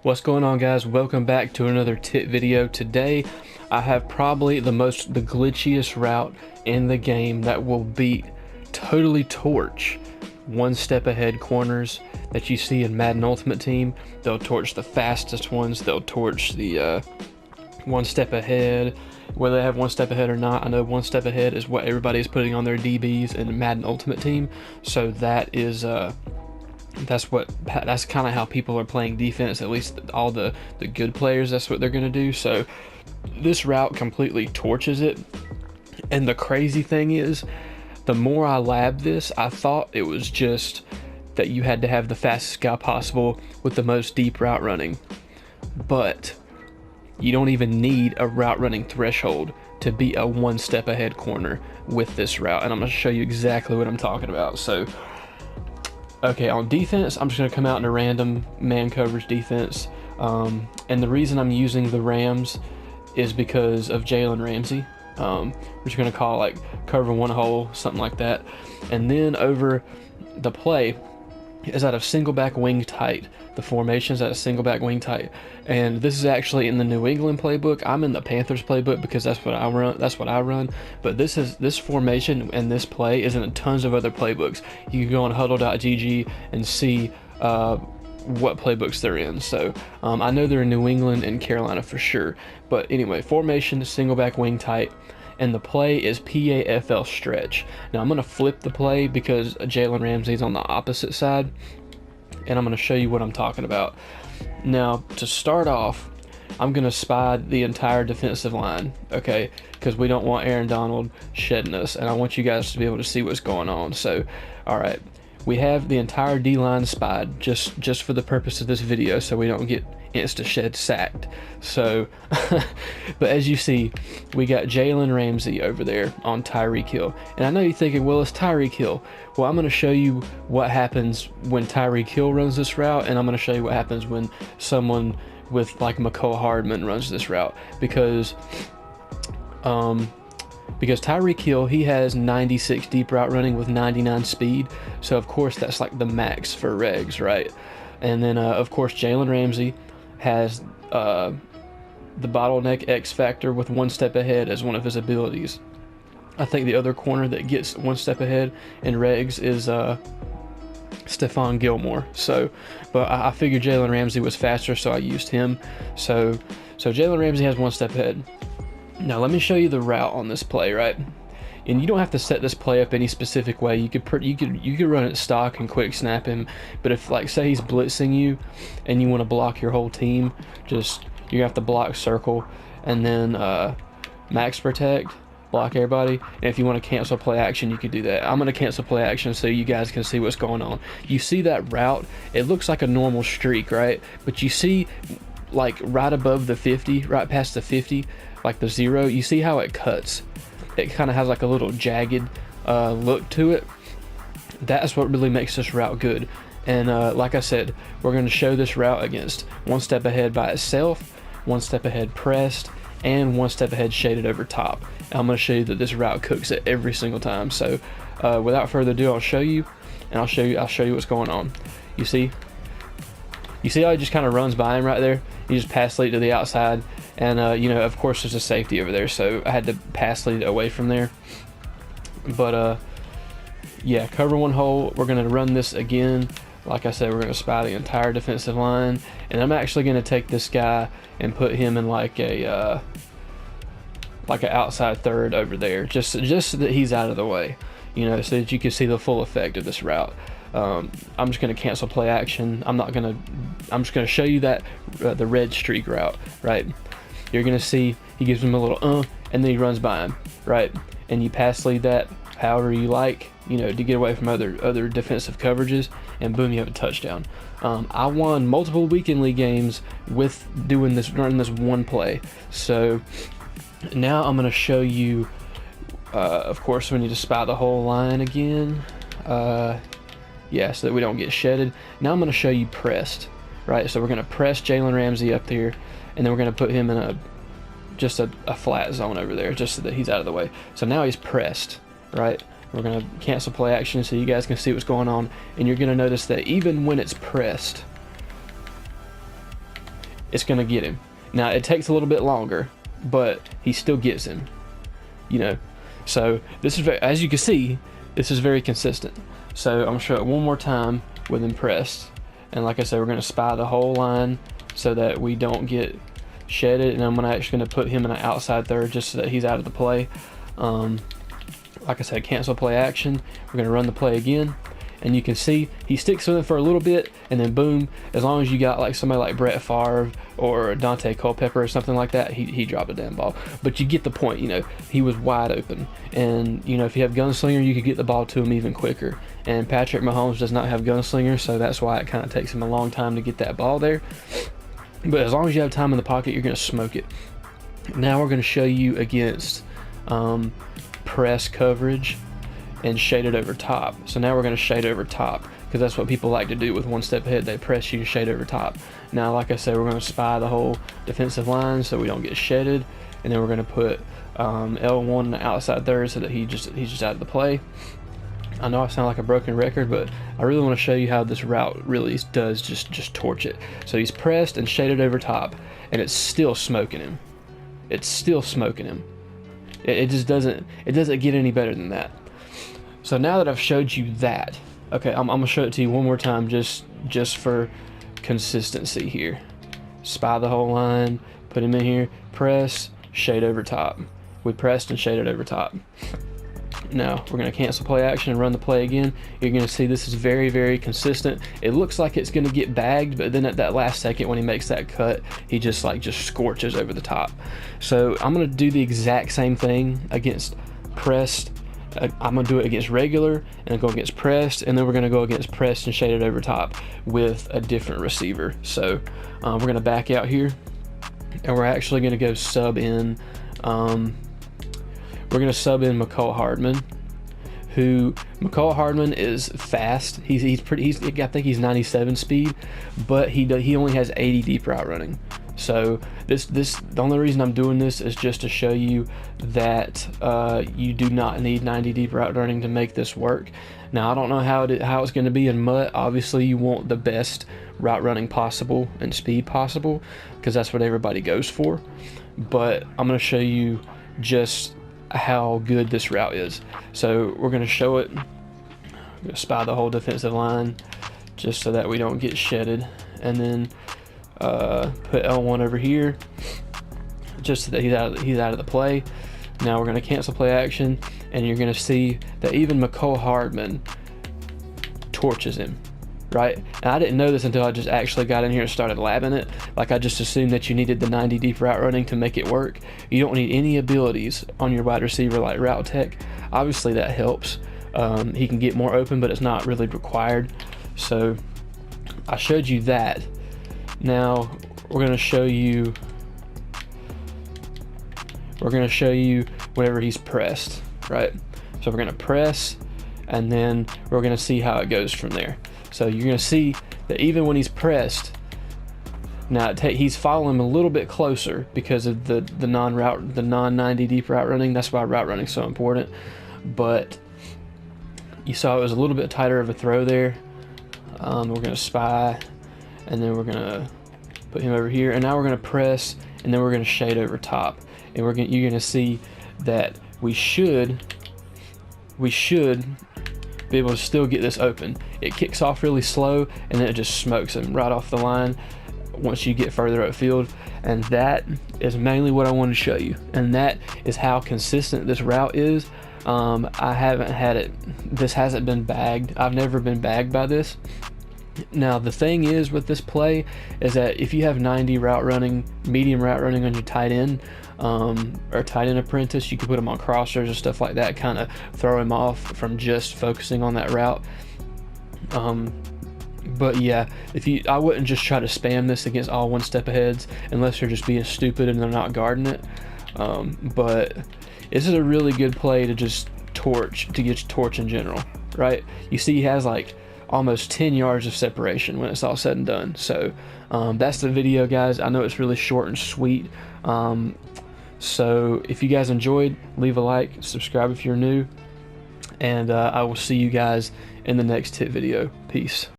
What's going on, guys? Welcome back to another tip video. Today I have probably the glitchiest route in the game that will totally torch one step ahead corners that you see in Madden Ultimate Team. They'll torch the fastest ones, they'll torch the one step ahead, whether they have one step ahead or not. I know one step ahead is what everybody's putting on their DBs in Madden Ultimate Team, so that is that's kind of how people are playing defense, at least all the good players. That's what they're gonna do. So this route completely torches it. And the crazy thing is, the more I labbed this, I thought it was just that you had to have the fastest guy possible with the most deep route running, but you don't even need a route running threshold to be a one step ahead corner with this route. And I'm going to show you exactly what I'm talking about. So okay, on defense, I'm just going to come out in a random man coverage defense. And the reason I'm using the Rams is because of Jalen Ramsey. We're just going to call it like cover one hole, something like that. And then over the play is out of single back wing tight. The formation is out of single back wing tight. And this is actually in the New England playbook. I'm in the Panthers playbook because that's what I run. But this formation and this play is in tons of other playbooks. You can go on huddle.gg and see what playbooks they're in. So I know they're in New England and Carolina for sure. But anyway, formation, single back wing tight. And the play is PAFL stretch. Now I'm going to flip the play because Jalen Ramsey's on the opposite side, and I'm going to show you what I'm talking about. Now to start off, I'm going to spy the entire defensive line, okay, because we don't want Aaron Donald shedding us, and I want you guys to be able to see what's going on. So alright, we have the entire D-line spied just for the purpose of this video, so we don't get insta-shed sacked. So but as you see, we got Jalen Ramsey over there on Tyreek Hill, and I know you're thinking, well, it's Tyreek Hill. Well, I'm going to show you what happens when Tyreek Hill runs this route, and I'm going to show you what happens when someone with like McCole Hardman runs this route, because Tyreek Hill, he has 96 deep route running with 99 speed, so of course that's like the max for regs, right? And then of course Jalen Ramsey has the bottleneck X factor with one step ahead as one of his abilities. I think the other corner that gets one step ahead in regs is Stephon Gilmore. So, but I figured Jalen Ramsey was faster, so I used him. So Jalen Ramsey has one step ahead. Now let me show you the route on this play, right? And you don't have to set this play up any specific way. You could run it stock and quick snap him. But if, like, say he's blitzing you and you want to block your whole team, you have to block circle and then max protect, block everybody. And if you want to cancel play action, you can do that. I'm going to cancel play action so you guys can see what's going on. You see that route? It looks like a normal streak, right? But you see, like, right above the 50, right past the 50, like the 0, you see how it cuts? It kind of has like a little jagged look to it. That's what really makes this route good. And like I said, we're going to show this route against one step ahead by itself, one step ahead pressed, and one step ahead shaded over top. And I'm going to show you that this route cooks it every single time. So without further ado, I'll show you, and I'll show you what's going on. You see how he just kind of runs by him right there? He just pass lead to the outside, and you know, of course there's a safety over there, so I had to pass lead away from there. But yeah, cover one hole. We're going to run this again. Like I said, we're going to spy the entire defensive line, and I'm actually going to take this guy and put him in like an outside third over there, just so that he's out of the way, you know, so that you can see the full effect of this route. I'm just going to cancel play action. I'm just going to show you that the red streak route, right? You're going to see he gives him a little and then he runs by him, right? And you pass lead that however you like, you know, to get away from other defensive coverages, and boom, you have a touchdown. I won multiple weekend league games with running this one play. So now I'm going to show you, of course, we need to spy the whole line again. Yeah, so that we don't get shedded. Now I'm going to show you pressed, right? So we're going to press Jalen Ramsey up there, and then we're going to put him in just a flat zone over there, just so that he's out of the way. So now he's pressed, right? We're going to cancel play action so you guys can see what's going on, and you're going to notice that even when it's pressed, it's going to get him. Now it takes a little bit longer, but he still gets him, you know. So this is very, as you can see, this is very consistent. So I'm going to show it one more time with him pressed, and like I said, we're going to spy the whole line so that we don't get shedded, and I'm actually going to put him in an outside third just so that he's out of the play. Like I said, cancel play action. We're going to run the play again, and you can see he sticks with it for a little bit, and then boom, as long as you got like somebody like Brett Favre or Dante Culpepper or something like that, he dropped a damn ball. But you get the point, you know, he was wide open, and you know, if you have Gunslinger, you could get the ball to him even quicker. And Patrick Mahomes does not have Gunslinger, so that's why it kind of takes him a long time to get that ball there. But as long as you have time in the pocket, you're going to smoke it. Now we're going to show you against press coverage and shade it over top. So now we're going to shade over top, because that's what people like to do with one step ahead. They press you and shade over top. Now, like I said, we're going to spy the whole defensive line so we don't get shedded, and then we're going to put L1 in the outside third so that he's just out of the play. I know I sound like a broken record, but I really want to show you how this route really does just torch it. So he's pressed and shaded over top, and it's still smoking him. It's still smoking him. It just doesn't get any better than that. So now that I've showed you that, okay, I'm gonna show it to you one more time just for consistency here. Spy the whole line, put him in here, press, shade over top. We pressed and shaded over top. Now we're going to cancel play action and run the play again. You're going to see this is very, very consistent. It looks like it's going to get bagged, but then at that last second when he makes that cut, he just scorches over the top. So I'm going to do the exact same thing against pressed. I'm going to do it against regular and go against pressed, and then we're going to go against pressed and shaded over top with a different receiver. So we're going to back out here, and we're actually going to go sub in we're going to sub in McCole Hardman, who McCole Hardman is fast. I think he's 97 speed, but he only has 80 deep route running. So the only reason I'm doing this is just to show you that you do not need 90 deep route running to make this work. Now I don't know how it's going to be in MUT. Obviously you want the best route running possible and speed possible, because that's what everybody goes for. But I'm going to show you just how good this route is. So we're going to show it. I'm going to spy the whole defensive line just so that we don't get shedded, and then put L1 over here just so that he's out of the play. Now we're going to cancel play action, and you're going to see that even McCole Hardman torches him, right? And I didn't know this until I just actually got in here and started labbing it. Like, I just assumed that you needed the 90 deep route running to make it work. You don't need any abilities on your wide receiver like route tech. Obviously that helps. He can get more open, but it's not really required. So I showed you that. Now we're going to show you whenever he's pressed, right? So we're going to press, and then we're going to see how it goes from there. So you're going to see that even when he's pressed, now he's following him a little bit closer because of the non-90 deep route running. That's why route running is so important. But you saw it was a little bit tighter of a throw there. We're going to spy, and then we're going to put him over here, and now we're going to press, and then we're going to shade over top, and you're going to see that we should be able to still get this open. It kicks off really slow, and then it just smokes him right off the line once you get further upfield. And that is mainly what I want to show you, and that is how consistent this route is. I haven't had it, this hasn't been bagged. I've never been bagged by this. Now the thing is with this play is that if you have 90 route running, medium route running on your tight end, or tight end apprentice, you can put him on crossers and stuff like that, kind of throw him off from just focusing on that route. But yeah, I wouldn't just try to spam this against all one step aheads unless you're just being stupid and they're not guarding it. But this is a really good play to just get torch in general, right? You see he has like almost 10 yards of separation when it's all said and done. So that's the video, guys. I know it's really short and sweet. So if you guys enjoyed, leave a like, subscribe if you're new, and I will see you guys in the next tip video. Peace.